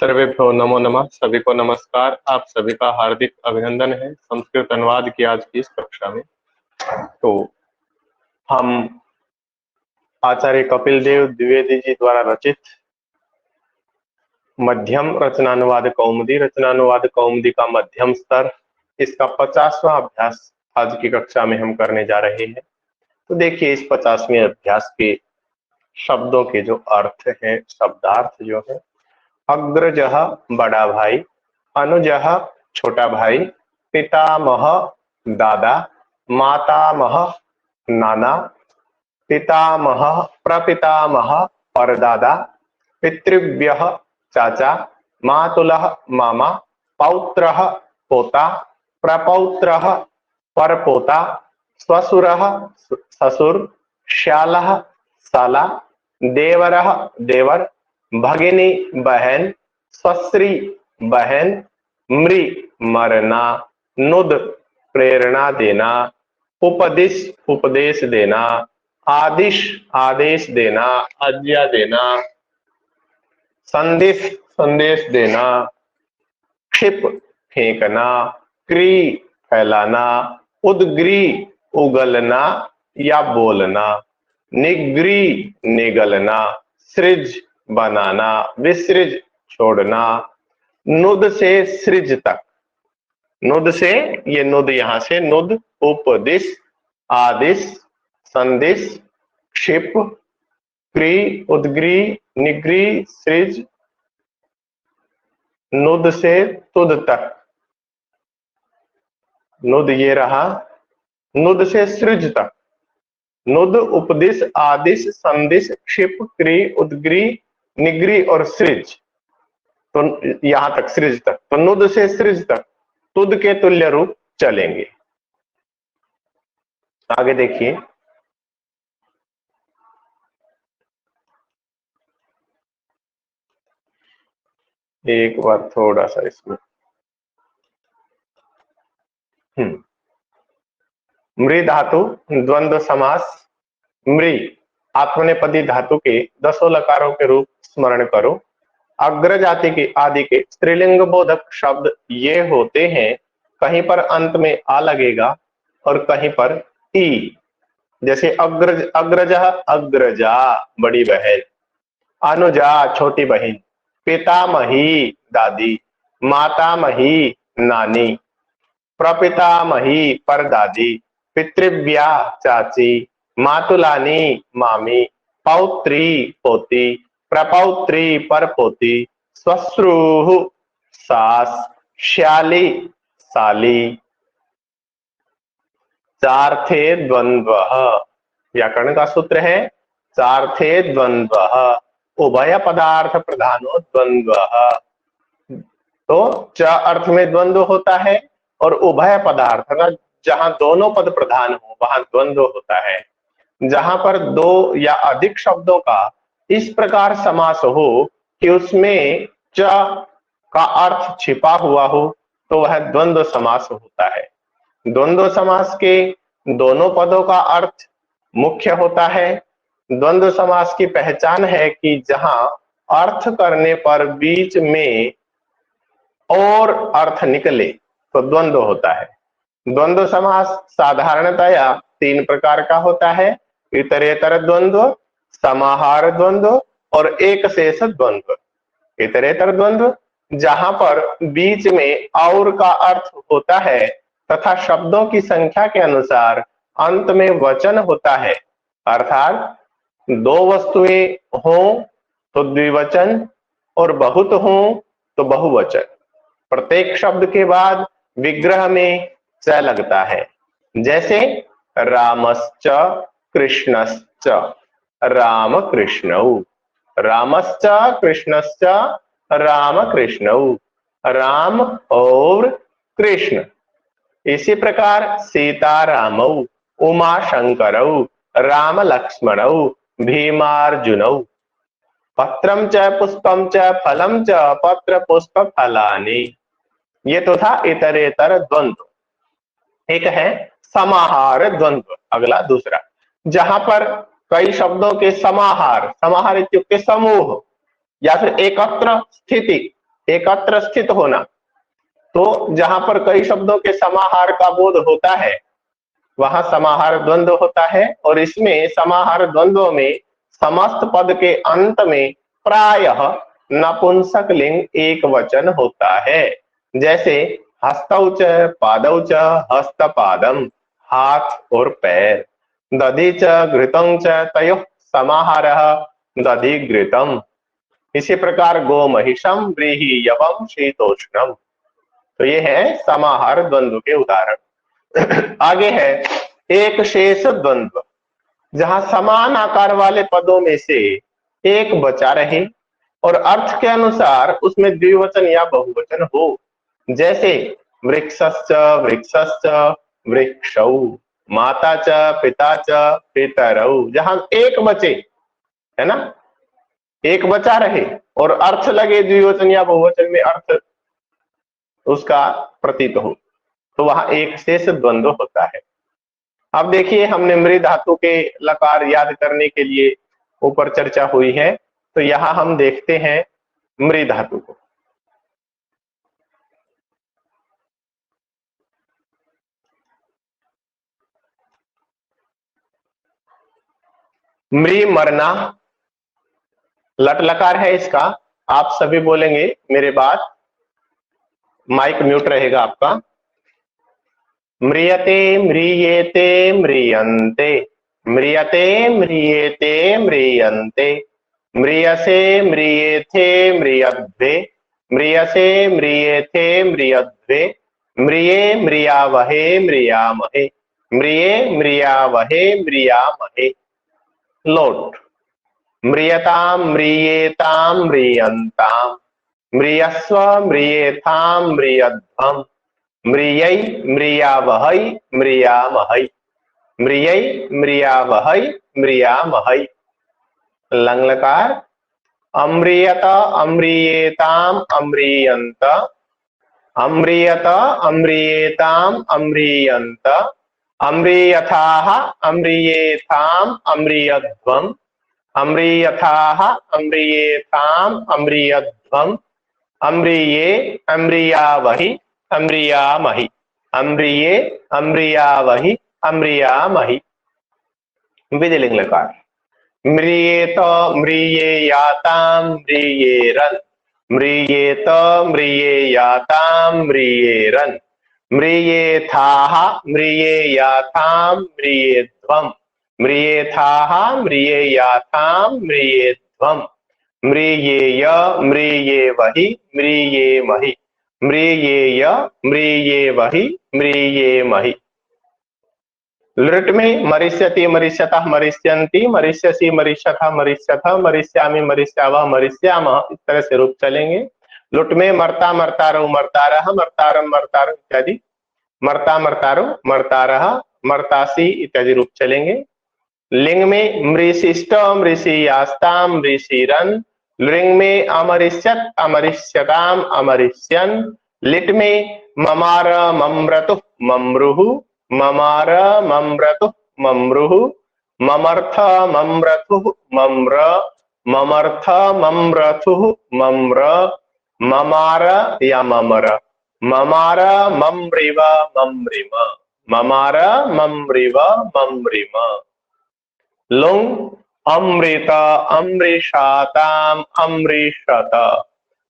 सर्वेभ्यो नमो नमः। सभी को नमस्कार। आप सभी का हार्दिक अभिनंदन है संस्कृत अनुवाद की आज की इस कक्षा में। तो हम आचार्य कपिल देव द्विवेदी जी द्वारा रचित मध्यम रचनानुवाद कौमुदी का मध्यम स्तर, इसका 50वां अभ्यास आज की कक्षा में हम करने जा रहे हैं। तो देखिए, इस 50वें अभ्यास के शब्दों के जो अर्थ हैं, शब्दार्थ जो है, अग्रजः बड़ा भाई, अनुजः छोटा भाई, पितामह दादा, मातामह नाना, पितामह प्रपितामह परदादा, पितृव्यः चाचा, मातुलः मामा, पौत्रः पोता, प्रपौत्रः परपोता, स्वसुरः ससुर, श्यालः साला, देवरः देवर, भगिनी बहन, स्वश्री बहन, मृ मरना, नुद प्रेरणा देना, उपदिश उपदेश देना, आदिश आदेश देना, आज्ञा देना, संदेश संदेश देना, क्षिप फेंकना, क्री फैलाना, उद्ग्री उगलना या बोलना, निग्री निगलना, सृज बनाना, विसृज छोड़ना, नुद से सृज तक। नुद से, ये नुद यहां से नुद, उपदिश, आदिश, संदिश, क्षिप, क्री, उद्ग्री, निग्री, सृज, नुद से तुद तक। नुद ये रहा, नुद से सृज तक। नुद, उपदिश, आदिश, संदिश, क्षिप, क्री, उद्ग्री, निग्री और सृज। तो यहां तक, सृज तक। तो नुद से सृज तक तुद के तुल्य रूप चलेंगे। आगे देखिए, एक बार थोड़ा सा इसमें मृ धातु द्वंद्व समास। मृ आत्मनेपदी धातु के 10 लकारों के रूप स्मरण करो। अग्र जाति के आदि के स्त्रीलिंग बोधक शब्द ये होते हैं, कहीं पर अंत में आ लगेगा और कहीं पर ई। जैसे अग्रज, अग्रजा अग्रजा बड़ी बहन, अनुजा छोटी बहन, पितामही दादी, मातामही नानी, प्रपितामही परदादी, पितृव्या चाची, मातुलानी मामी, पौत्री पोती, प्रपौत्री परपोती, श्वश्रूः सास, श्याली साली। चार्थे द्वंद्वः, व्याकरण का सूत्र है चार्थे द्वंद्वः, उभय पदार्थ प्रधानो द्वंद्वः। तो च अर्थ में द्वंद्व होता है और उभय पदार्थ ना, जहां दोनों पद प्रधान हो वहां द्वंद्व होता है। जहां पर दो या अधिक शब्दों का इस प्रकार समास हो कि उसमें च का अर्थ छिपा हुआ हो, तो वह द्वंद्व समास होता है। द्वंद्व समास के दोनों पदों का अर्थ मुख्य होता है। द्वंद्व समास की पहचान है कि जहां अर्थ करने पर बीच में और अर्थ निकले तो द्वंद्व होता है। द्वंद्व समास साधारणतया 3 प्रकार का होता है: इतरेतर द्वंद्व, समाहार द्वंद्व और एक शेष द्वंद्व। इतरेतर द्वंद्व जहां पर बीच में और का अर्थ होता है तथा शब्दों की संख्या के अनुसार अंत में वचन होता है, अर्थात 2 वस्तुएं हों तो द्विवचन और बहुत हों तो बहुवचन। प्रत्येक शब्द के बाद विग्रह में च लगता है। जैसे रामश्च कृष्णश्च, राम कृष्णौ, रामश्च कृष्णश्च, राम कृष्णौ, राम और कृष्ण। इसी प्रकार सीता रामौ, उमा शंकरौ, राम लक्ष्मणौ, भीमार्जुनौ। पत्रम च पुष्पम च फलम च पत्र पुष्प फलानि। ये तो था इतरेतर द्वंद्व। एक है समाहार द्वंद्व, अगला दूसरा, जहां पर कई शब्दों के समाहार, समाहार इत्युक्ते समूह या फिर एकत्र स्थिति, एकत्र स्थित होना। तो जहां पर कई शब्दों के समाहार का बोध होता है वहां समाहार द्वंद्व होता है, और इसमें समाहार द्वंद्व में समस्त पद के अंत में प्रायः नपुंसक लिंग एक वचन होता है। जैसे हस्तौ च पादौ च हस्तपादम, हाथ और पैर। दधि च घृतं च तयोः समाहारः दधिघृतम। इसी प्रकार गो महिषम व्रीहि यवम शीतोष्णम। तो ये है समाहार द्वंद्व के उदाहरण। आगे है एक शेष द्वंद्व, जहां समान आकार वाले पदों में से एक बचा रहे और अर्थ के अनुसार उसमें द्विवचन या बहुवचन हो। जैसे वृक्षश्च वृक्षश्च वृक्षौ, माता च पिता च पितरौ। जहां एक बचे, है ना, एक बचा रहे और अर्थ लगे द्विवचन या बहुवचन में, अर्थ उसका प्रतीत हो, तो वहां एक शेष द्वंद्व होता है। अब देखिए, हमने मृ धातु के लकार याद करने के लिए ऊपर चर्चा हुई है, तो यहां हम देखते हैं मृ धातु को। मृ मरना, लट लकार है इसका। आप सभी बोलेंगे मेरे बाद, माइक म्यूट रहेगा आपका। म्रियते म्रियेते म्रियन्ते, म्रियते म्रियेते म्रियन्ते, म्रियसे म्रियेथे म्रियध्वे, म्रियसे म्रियेथे म्रियध्वे, म्रिये म्रियावहे म्रियामहे, म्रिये म्रियावहे म्रियामहे। लोट। म्रियताम म्रियेताम म्रियन्ताम, म्रियस्व म्रियेथाम म्रियध्वम, म्रियै म्रियावहै म्रियामहै, म्रियै म्रियावहै म्रियामहै। लंग लकार। अम्रियत अम्रियेताम अम्रियन्त, अम्रियत अम्रियेताम अम्रियन्त, अम्रियथाः अम्रियेथाम अम्रियध्वम, अम्रियथाः अम्रियेथाम अम्रियध्वम, अम्रिये अम्रियावहि अम्रियामहि, अम्रिये अम्रियावहि अम्रियामहि। विधिलिंग लकार। म्रियेत म्रियेयाताम म्रियेरन्, म्रियेत म्रियेयाताम म्रियेरन्, म्रियेथाः म्रियेयाथाम म्रियेध्वम, म्रियेथाः म्रियेयाथाम म्रियेध्वम, म्रियेय म्रियेवहि म्रियेमहि, म्रियेय म्रियेवहि म्रियेमहि। लृट में मरिष्यति मरिष्यतः मरिष्यन्ति, मरिष्यसि मरिष्यथः मरिष्यथः, मरिष्यामि मरिष्यावः मरिष्यामः, इस तरह से रूप चलेंगे। लुट में मरता मरतारौ मरतारः, मरतारम मरतारौ इत्यादि, मरता मरतारौ मरतारः, मरतासी इत्यादि रूप चलेंगे। लिंग में मृषिष्ट मृषियास्ताम मृषिरन, लिंग में अमरिष्यत अमरिष्यताम अमरिष्यन। लिट में ममार मम्रतु मम्रुहु, ममार मम्रतु मम्रुहु, ममर्थ मम्रथु मम्र, ममर्थ मम्रथु मम्र, ममार या ममर, ममार मम्रिव मम्रिम, ममार मम्रिव मम्रिम। लुंग। अमृत अमृषाताम अमृषत,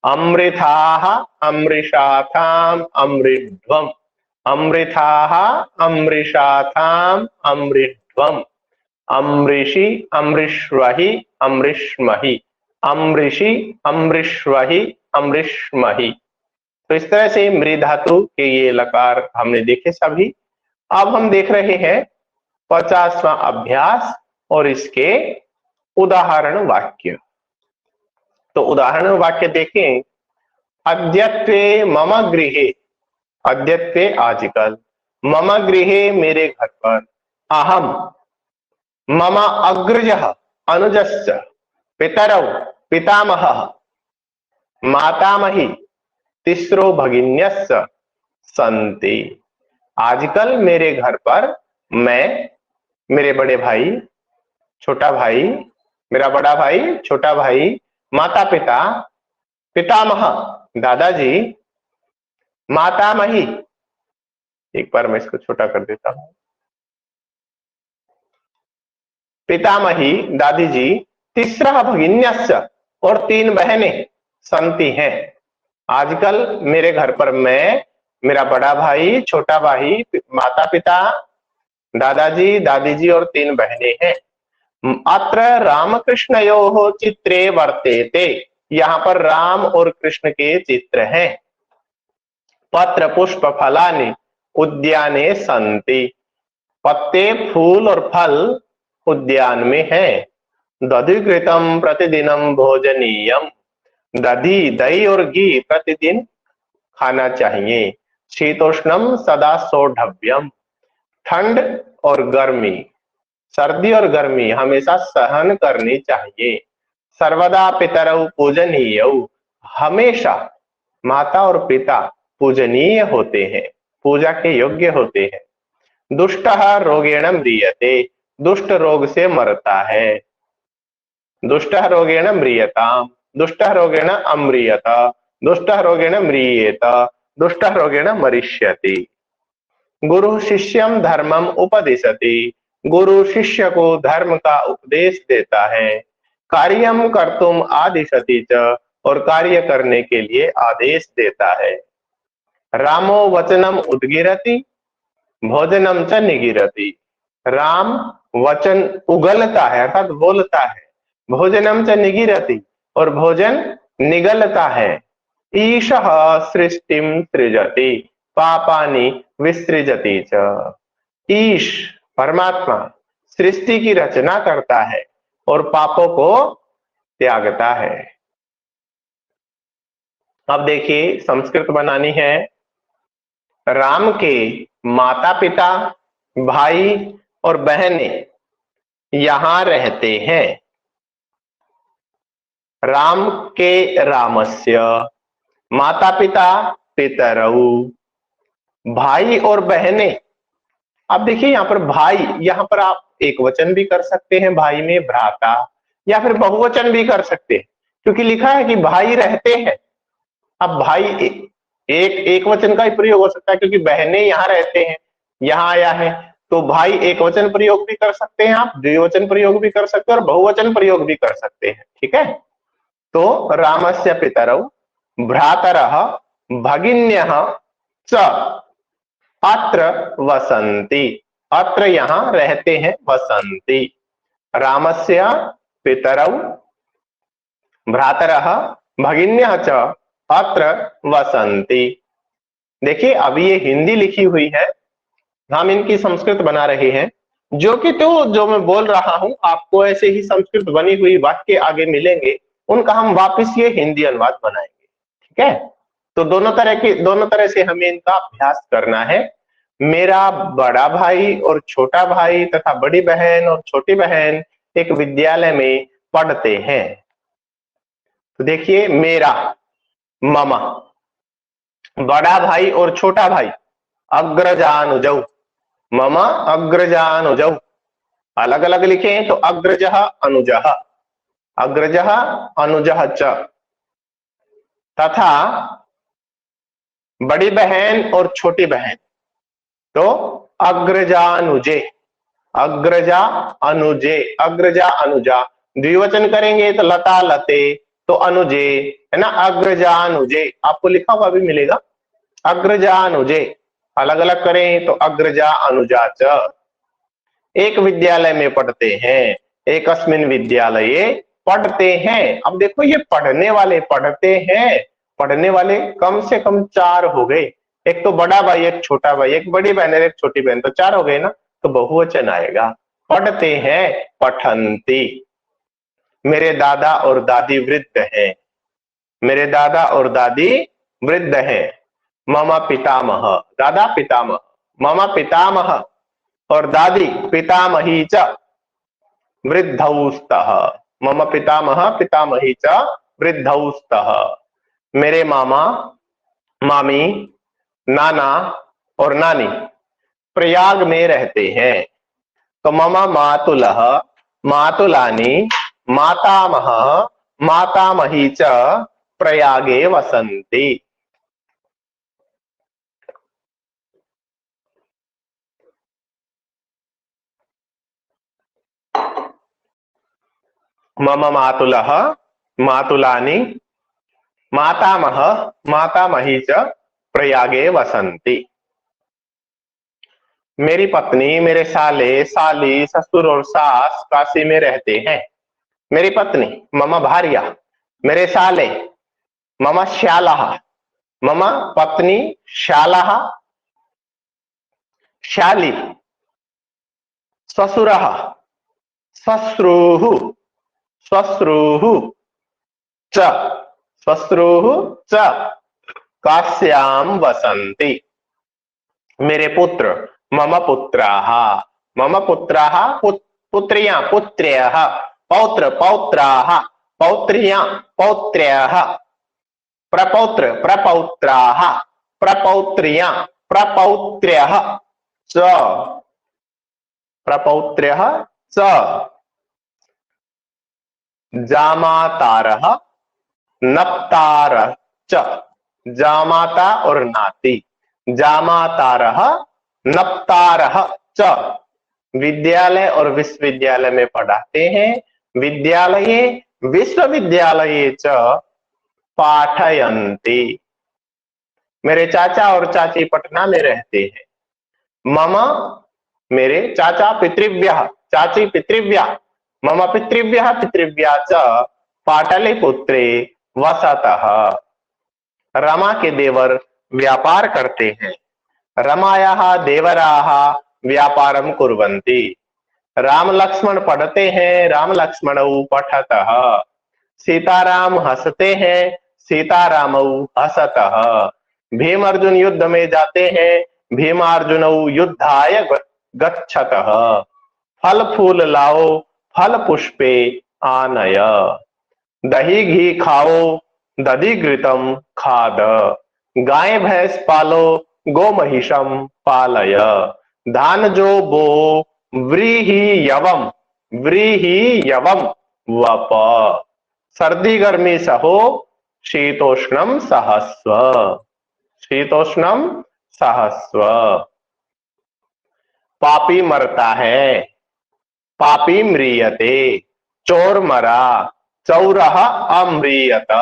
अमृथाः अमृषाथाम अमृध्वम, अमृथाः अमृषाथाम अमृध्वम, अमृषि अमृष्वहि अमृष्महि, अमृषि अमृष्वहि अमृष्महि। तो इस तरह से मृ धातु के ये लकार हमने देखे सभी। अब हम देख रहे हैं 50वां अभ्यास और इसके उदाहरण वाक्य। तो उदाहरण वाक्य देखें। अद्यत्वे मम गृहे, अद्यत्वे आजकल, मम गृहे मेरे घर पर, अहम, मम अग्रजः अनुजश्च, पितरौ पितामहः, मातामही तिस्रो भगिन्यश्च सन्ति। आजकल मेरे घर पर मैं, मेरे बड़े भाई, छोटा भाई, मेरा बड़ा भाई, छोटा भाई, माता पिता पितामह दादाजी, मातामही, एक बार मैं इसको छोटा कर देता हूं, पितामही दादी जी, तीसरा भगिन्यश्च, और 3 बहनें संति हैं। आजकल मेरे घर पर मैं, मेरा बड़ा भाई, छोटा भाई, माता पिता, दादाजी, दादी जी और 3 बहनें हैं। अत्र रामकृष्णयोः चित्रे वर्तेते, यहाँ पर राम और कृष्ण के चित्र हैं। पत्र पुष्प फलानि उद्याने संति, पत्ते, फूल और फल उद्यान में है। दधिघृतम प्रतिदिनम भोजनीयम, दही, दही और घी प्रतिदिन खाना चाहिए। शीतोष्णम सदा सोढव्यम, ठंड और गर्मी, सर्दी और गर्मी हमेशा सहन करनी चाहिए। सर्वदा पितरौ पूजनीयौ, हमेशा माता और पिता पूजनीय होते हैं, पूजा के योग्य होते हैं। दुष्टः रोगेण म्रियते, दुष्ट रोग से मरता है। दुष्टः रोगेण म्रियताम, दुष्टः रोगेण अम्रियत, दुष्टः रोगेण म्रियेत, दुष्टः रोगेण मरिष्यति। गुरु शिष्यम धर्मम उपदिशति, गुरु शिष्य को धर्म का उपदेश देता है। कार्यम कर्तुम आदिशति च, और कार्य करने के लिए आदेश देता है। रामो वचनम उद्गिरति, भोजनम च निगिरति, राम वचन उगलता है अर्थात बोलता है। भोजनम च निगिरति, और भोजन निगलता है। ईशः सृष्टिम सृजति, पापानि विसृजति च, ईश परमात्मा सृष्टि की रचना करता है और पापों को त्यागता है। अब देखिए संस्कृत बनानी है। राम के माता पिता, भाई और बहनें यहां रहते हैं। राम के रामस्य, माता पिता पितरौ, भाई और बहनें। अब देखिए यहाँ पर भाई, यहाँ पर आप एक वचन भी कर सकते हैं, भाई में भ्राता, या फिर बहुवचन भी कर सकते हैं, क्योंकि लिखा है कि भाई रहते हैं। अब भाई एक वचन का ही प्रयोग हो सकता है, क्योंकि बहनें यहाँ रहते हैं, यहाँ आया है, तो भाई एक वचन प्रयोग भी कर सकते हैं, आप द्विवचन प्रयोग भी कर सकते हैं और बहुवचन प्रयोग भी कर सकते हैं। ठीक है, तो रामस्य पितरौ भ्रातरः भगिन्यः च अत्र वसन्ति, अत्र यहाँ रहते हैं, वसन्ति। रामस्य पितरौ भ्रातरः भगिन्यः च अत्र वसन्ति। देखिए अभी ये हिंदी लिखी हुई है, हम इनकी संस्कृत बना रहे हैं, जो कि तो जो मैं बोल रहा हूं आपको ऐसे ही संस्कृत बनी हुई वाक्य आगे मिलेंगे, उनका हम वापस ये हिंदी अनुवाद बनाएंगे। ठीक है, तो दोनों तरह से हमें इनका अभ्यास करना है। मेरा बड़ा भाई और छोटा भाई तथा बड़ी बहन और छोटी बहन एक विद्यालय में पढ़ते हैं। तो देखिए मेरा मम, बड़ा भाई और छोटा भाई अग्रजानुजौ, मम अग्रजानुजौ, अलग अलग लिखे तो अग्रजः अनुजः, अग्रजः अनुजः च। तथा बड़ी बहन और छोटी बहन तो अग्रजानुजे, अग्रजा अनुजे, अग्रजा अनुजा। द्विवचन करेंगे तो लता लते, तो अनुजे है ना, अग्रजानुजे आपको लिखा हुआ भी मिलेगा, अग्रजानुजे। अलग अलग करें तो अग्रजा अनुजा च। एक विद्यालय में पढ़ते हैं, एकस्मिन् विद्यालये पढ़ते हैं। अब देखो ये पढ़ने वाले, पढ़ते हैं, पढ़ने वाले कम से कम 4 हो गए, एक तो बड़ा भाई, एक छोटा भाई, एक बड़ी बहन एक छोटी बहन, तो 4 हो गए ना, तो बहुवचन आएगा। पढ़ते हैं पठन्ति। मेरे दादा और दादी वृद्ध हैं, मेरे दादा और दादी वृद्ध हैं। मम पितामह, दादा पितामह, मम पितामह और दादी पितामही च वृद्धौ स्तः, मम पितामह पितामही च वृद्धौ स्तः। मेरे मामा, मामी, नाना और नानी प्रयाग में रहते हैं। तो मम मातुलः मातुलानी मातामह मातामही च प्रयागे वसन्ति। मम मातुलः मातुलानि मातामहः मातामही च प्रयागे वसन्ति। मेरी पत्नी, मेरे साले, साली, ससुर और सास काशी में रहते हैं। मेरी पत्नी मम भार्या, मेरे साले मम श्यालः, मम पत्नी श्यालः श्याली, श्वशुरः श्वश्रूः श्वश्रूः च श्वश्रूः च काश्यां वसन्ति। मेरे पुत्र मम पुत्राः, मम पुत्राः पुत्र्याः पुत्र्यः, पौत्र पौत्राः पौत्र्याः पौत्र्यः, प्रपौत्र प्रपौत्राः प्रपौत्र्याः प्रपौत्र्यः च प्रपौत्र्यः च जामातारः नप्तारः च। जामाता और नाती, जामातारः नप्तारः च। विद्यालय और विश्वविद्यालय में पढ़ाते हैं। विद्यालये विश्वविद्यालये च पाठयन्ति। मेरे चाचा और चाची पटना में रहते हैं। मम मेरे चाचा पितृव्यः चाची पितृव्यः, मम पितृव्यः पितृव्या च पाटलिपुत्रे वसतः। रमा के देवर व्यापार करते हैं। रमायाः देवराः व्यापारं कुर्वन्ति। राम लक्ष्मण पढ़ते हैं। राम लक्ष्मणौ पठतः। सीताराम हंसते हैं। सीतारामौ हसतः। भीम अर्जुन युद्ध में जाते हैं। भीमार्जुनौ युद्धाय गच्छतः। फल फूल लाओ फल पुष्पे आनय। दही घी खाओ दधि घृतम खाद। गाय भैंस पालो गो महिषम पालय। धान जो बो व्रीहि यवम वप। सर्दी गर्मी सहो शीतोष्णम सहस्व। शीतोष्णम सहस्व। पापी मरता है। पापी म्रियते। चोर मरा। चौरः अम्रियत।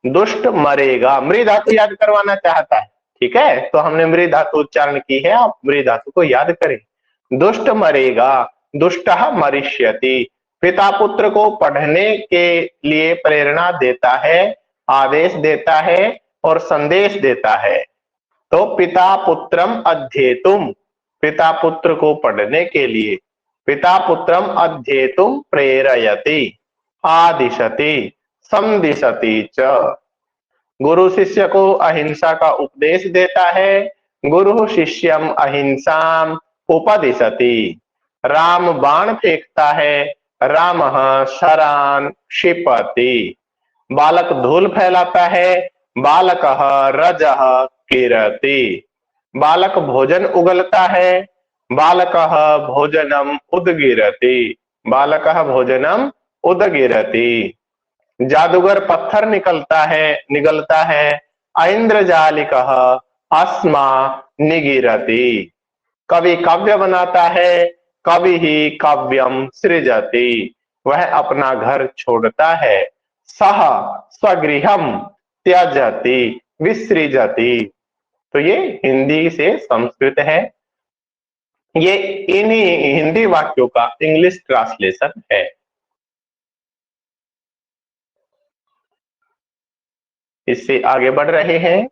दुष्ट मरेगा। मृ धातु याद करवाना चाहता है, ठीक है, तो हमने मृ धातु उच्चारण की है, आप मृ धातु को याद करें। दुष्ट मरेगा। दुष्टः मरिष्यति। पिता पुत्र को पढ़ने के लिए प्रेरणा देता है, आदेश देता है और संदेश देता है। तो पिता पुत्रम अध्येतुम, पिता पुत्र को पढ़ने के लिए, पिता पुत्रम अध्येतुम प्रेरयति, आदिशति, समदिशति च। गुरु शिष्य को अहिंसा का उपदेश देता है। गुरु शिष्यम अहिंसाम उपदिशति। राम बाण फेंकता है। रामः शरान क्षिपति। बालक धूल फैलाता है। बालकः रजः किरति। बालक भोजन उगलता है। बालकः भोजनम उदगिरति। बालकः भोजनम उदगिरति। जादूगर पत्थर निगलता है। ऐन्द्रजालिकः अस्मा निगिरति। कवि काव्य बनाता है। कवि ही काव्यम सृजति। वह अपना घर छोड़ता है। सह स्वगृहम त्यजति विसृजति। तो ये हिंदी से संस्कृत है। ये इन्हीं हिंदी वाक्यों का इंग्लिश ट्रांसलेशन है। इससे आगे बढ़ रहे हैं।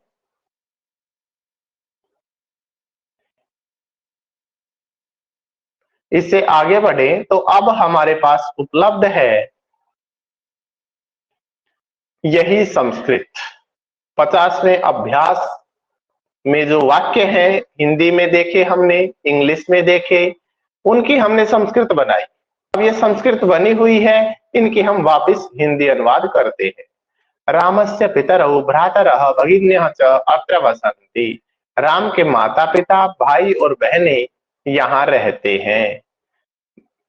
इससे आगे बढ़े तो अब हमारे पास उपलब्ध है यही संस्कृत। 50वें अभ्यास में जो वाक्य हैं हिंदी में देखे हमने, इंग्लिश में देखे, उनकी हमने संस्कृत बनाई। अब ये संस्कृत बनी हुई है, इनकी हम वापस हिंदी अनुवाद करते हैं। रामस्य पितरौ भ्रातरः भगिन्यः च अत्र वसन्ति। राम के माता पिता भाई और बहनें यहाँ रहते हैं।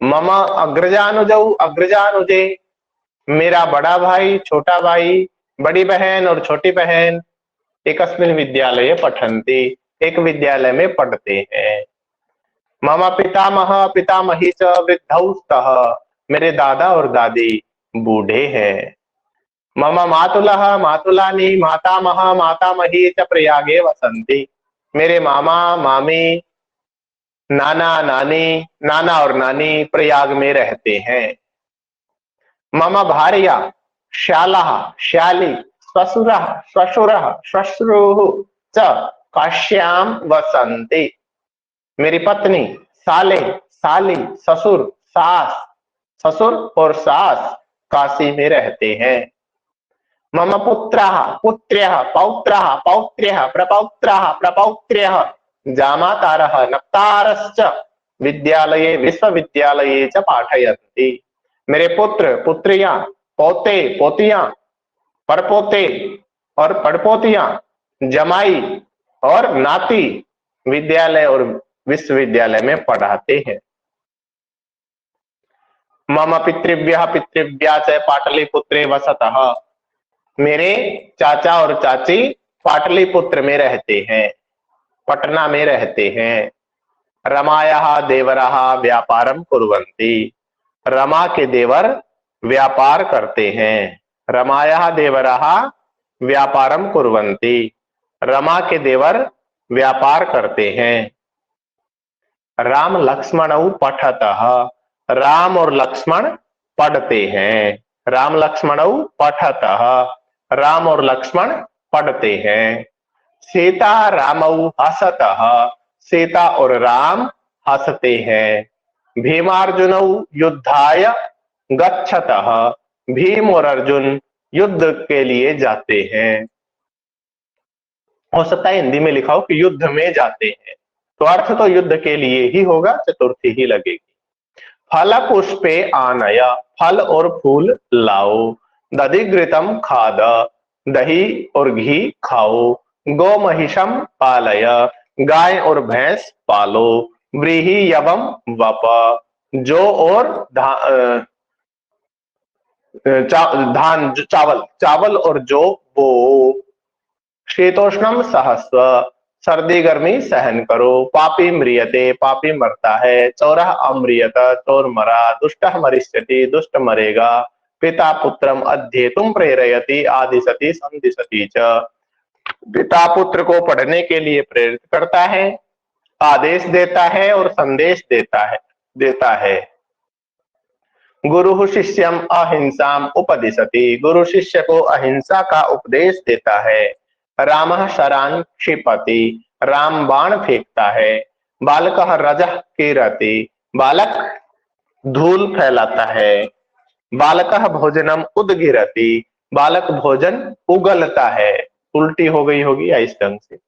मम अग्रजानुजौ अग्रजानुजे, मेरा बड़ा भाई छोटा भाई बड़ी बहन और छोटी बहन एकस्मिन् विद्यालये पठन्ति, एक विद्यालय में पढ़ते हैं। मम पितामह पितामही च वृद्धौ स्तः, मेरे दादा और दादी बूढ़े हैं। मम मातुलः मातुलानी मातामह मातामही च प्रयागे वसन्ति, मेरे मामा मामी नाना नानी नाना और नानी प्रयाग में रहते हैं। मम भार्या श्यालः श्याली श्वशुरः श्वशुरः श्वश्रुः च काश्यां वसन्ति, मेरी पत्नी साले साली ससुर सास ससुर और सास काशी में रहते हैं। मम पुत्रः पुत्र्यः पौत्रः पौत्र्यः प्रपौत्रः प्रपौत्र्यः जामातारः नप्तारश्च विद्यालये विश्वविद्यालये च पाठयन्ति, मेरे पुत्र पुत्रियां पोते पोतियां परपोते और पड़पोतियां जमाई और नाती विद्यालय और विश्वविद्यालय में पढ़ाते हैं। मम पितृभ्यः पितृभ्या च पाटलिपुत्रे वसतः, मेरे चाचा और चाची पाटलिपुत्र में रहते हैं, पटना में रहते हैं। रमायाः देवराः व्यापारं कुर्वन्ति, रमा के देवर व्यापार करते हैं। रमायाः देवराः व्यापारं कुर्वन्ति, रमा के देवर व्यापार करते हैं। राम लक्ष्मणौ पठतः, राम और लक्ष्मण पढ़ते हैं। राम लक्ष्मणौ पठतः, राम और लक्ष्मण पढ़ते हैं। सीता रामौ हसतः, सीता और राम हंसते हैं। भीमार्जुनौ युद्धाय गच्छतः, भीम और अर्जुन युद्ध के लिए जाते हैं। हो सकता है हिंदी में लिखा हो कि युद्ध में जाते हैं, तो अर्थ तो युद्ध के लिए ही होगा, चतुर्थी ही लगेगी। फल पुष्पे आनय, फल और फूल लाओ। दधिघृतम खाद, दही और घी खाओ। गो महिषम पालय, गाय और भैंस पालो। व्रीहि यवम वप, जौ और धान चावल चावल और जौ बो। शीतोष्णम सहस्व, सर्दी गर्मी सहन करो। पापी म्रियते, पापी मरता है। चौरः अम्रियत, चोर मरा। दुष्टः मरिष्यति, दुष्ट मरेगा। पिता पुत्रम अध्येतुम प्रेरयति, आदिशति संदिशति च, पिता पुत्र को पढ़ने के लिए प्रेरित करता है, आदेश देता है और संदेश देता है। गुरु शिष्यम अहिंसाम उपदिशति, गुरु शिष्य को अहिंसा का उपदेश देता है। रामः शरान् क्षिपति, राम बाण फेंकता है। बालकः रजः कीरति, बालक धूल फैलाता है। बालकः भोजनम उदगिरति, बालक भोजन उगलता है। उल्टी हो गई होगी या इस ढंग से।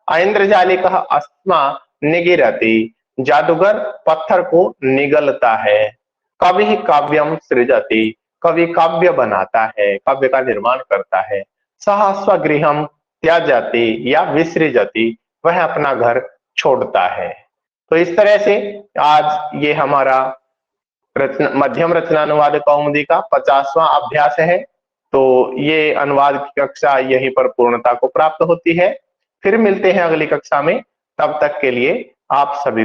ऐन्द्रजालिकः अस्मा निगिरति, जादूगर पत्थर को निगलता है। कवि काव्यम सृजति, कवि काव्य बनाता है, काव्य का निर्माण करता है। सह स्वगृहम त्याजति या विसृजति, वह अपना घर छोड़ता है। तो इस तरह से आज ये हमारा मध्यम रचनानुवाद कौमुदी का 50वां अभ्यास है। तो ये अनुवाद की कक्षा यहीं पर पूर्णता को प्राप्त होती है। फिर मिलते हैं अगली कक्षा में, तब तक के लिए आप सभी को